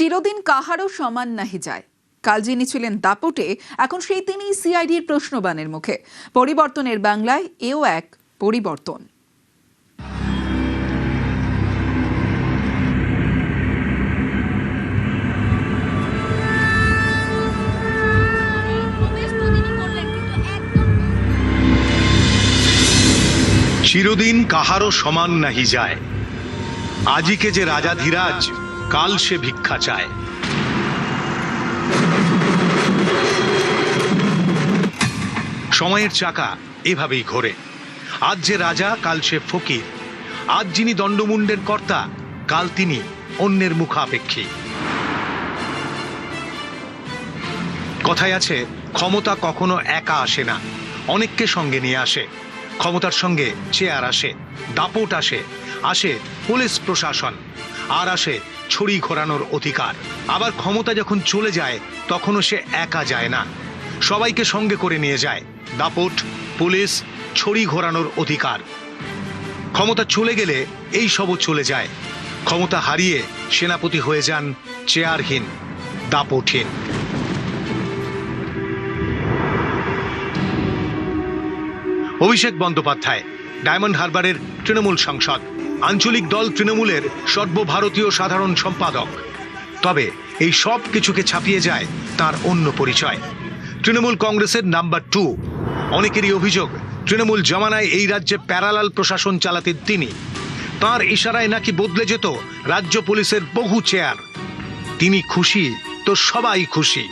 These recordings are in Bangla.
চিরদিন কাহারও সমান নাহি যায়। কাল যিনি ছিলেন দাপটে, এখন সেই তিনিই সিআইডির প্রশ্নবাণের মুখে। পরিবর্তনের বাংলায় এও এক পরিবর্তন। চিরদিন কাহারও সমান নাহি যায়। আজিকে যে রাজাধিরাজ, কাল সে ভিক্ষা চায়। সময়ের চাকা এভাবেই ঘোরে। আজ যে রাজা, কাল সে ফকির। আজ যিনি দণ্ডমুণ্ডের কর্তা, কাল তিনি অন্যের মুখাপেক্ষী। কথায় আছে, ক্ষমতা কখনো একা আসে না, অনেককে সঙ্গে নিয়ে আসে। ক্ষমতার সঙ্গে চেয়ার আসে, দাপট আসে, আসে পুলিশ প্রশাসন, আর আসে ছড়ি ঘোরানোর অধিকার। আবার ক্ষমতা যখন চলে যায়, তখনও সে একা যায় না, সবাইকে সঙ্গে করে নিয়ে যায়। দাপট, পুলিশ, ছড়ি ঘোরানোর অধিকার। ক্ষমতা চলে গেলে এই সবও চলে যায়। ক্ষমতা হারিয়ে সেনাপতি হয়ে যান চেয়ারহীন, দাপটহীন। অভিষেক বন্দ্যোপাধ্যায় ডায়মন্ড হারবারের তৃণমূল সাংসদ, আঞ্চলিক দল তৃণমূলের সর্বভারতীয় সাধারণ সম্পাদক। তবে এই সব কিছুকে ছাপিয়ে যায় তার অন্য পরিচয়, তৃণমূল কংগ্রেসের নাম্বার 2। অনেকেরই অভিযোগ, তৃণমূল জমানায় এই রাজ্যে প্যারালাল প্রশাসন চালাতেন তিনি। তার ইশারায় নাকি বদলে যেত রাজ্য পুলিশের বহু চেয়ার। তিনি খুশি তো সবাই খুশি।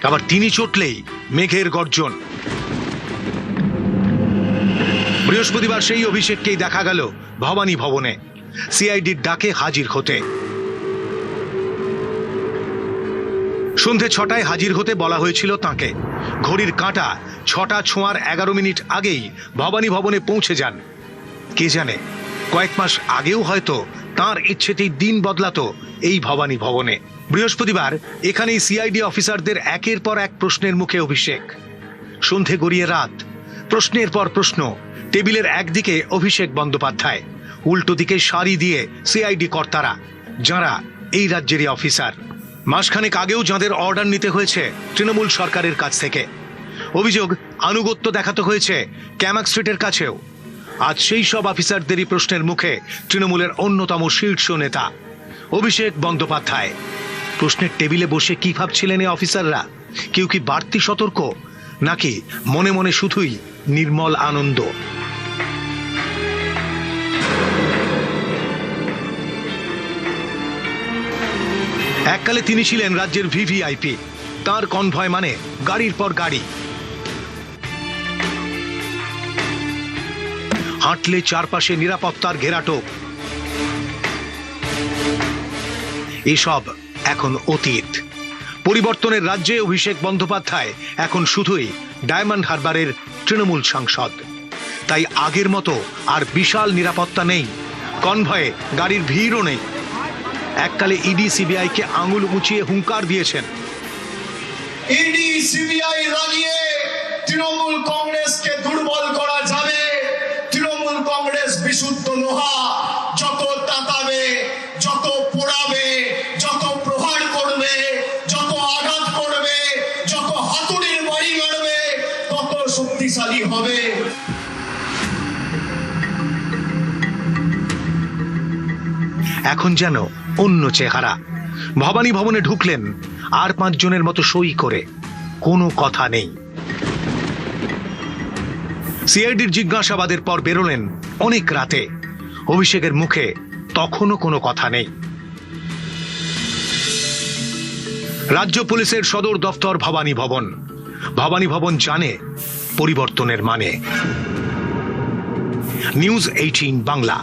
আবার তিনি চটলেই মেঘের গর্জন। বৃহস্পতিবার সেই অভিষেককেই দেখা গেল ভবানী ভবনে, সিআইডির ডাকে হাজির হতে। সন্ধে 6টায় হাজির হতে বলা হয়েছিল তাঁকে। ঘড়ির কাঁটা 6টা ছোঁয়ার 11 মিনিট আগেই ভবানী ভবনে পৌঁছে যান। কে জানে, কয়েক মাস আগেও হয়তো তাঁর ইচ্ছেতেই দিন বদলাতো এই ভবানী ভবনে। বৃহস্পতিবার এখানেই সিআইডি অফিসারদের একের পর এক প্রশ্নের মুখে অভিষেক। সন্ধে গড়িয়ে রাত, প্রশ্নের পর প্রশ্ন। টেবিলের একদিকে অভিষেক বন্দ্যোপাধ্যায়, উল্টো দিকে সারি দিয়ে সিআইডি কর্তারা, যাঁরা এই রাজ্যেরই অফিসার। মাসখানেক আগেও যাঁদের অর্ডার নিতে হয়েছে তৃণমূল সরকারের কাছ থেকে। অভিযোগ, আনুগত্য দেখাতে হয়েছে ক্যামাক স্ট্রিটের কাছেও। আজ সেই সব অফিসারদেরই প্রশ্নের মুখে তৃণমূলের অন্যতম শীর্ষ নেতা অভিষেক বন্দ্যোপাধ্যায়। প্রশ্নের টেবিলে বসে কি ভাবছিলেন এই অফিসাররা? কেউ কি বাড়তি সতর্ক, নাকি মনে মনে শুধুই নির্মল আনন্দ? এককালে তিনি ছিলেন রাজ্যের ভিভিআইপি। তার কনভয় মানে গাড়ির পর গাড়ি। হাঁটলে চারপাশে নিরাপত্তার ঘেরাটোপ। এসব এখন অতীত। পরিবর্তনের রাজ্যে অভিষেক বন্দ্যোপাধ্যায় এখন শুধুই ডায়মন্ড হারবারের তৃণমূল সাংসদ। তাই আগের মতো আর বিশাল নিরাপত্তা নেই, কনভয়ে গাড়ির ভিড়ও নেই। এককালে ইডি সিবিআই কে আঙুল উঁচিয়ে হুঙ্কার দিয়েছেন, ইডি সিবিআই লাগিয়ে তৃণমূল কংগ্রেসকে দুর্বল করা যাবে। তৃণমূল কংগ্রেস বিশুদ্ধ লোহা, যত তাকাবে, যত পোড়াবে, যত প্রহার করবে, যত আঘাত করবে, যত হাতুড়ির বাড়ি মারবে, তত শক্তিশালী হবে। এখন যেন অন্য চেহারা। ভবানী ভবনে ঢুকলেন আর 5 জনের মতো সই করে, কোনো কথা নেই। সিআইডির জিজ্ঞাসাবাদের পর বেরোলেন অনেক রাতে। অভিষেকের মুখে তখনও কোনো কথা নেই। রাজ্য পুলিশের সদর দফতর ভবানী ভবন। ভবানী ভবন জানে পরিবর্তনের মানে। নিউজ 18 বাংলা।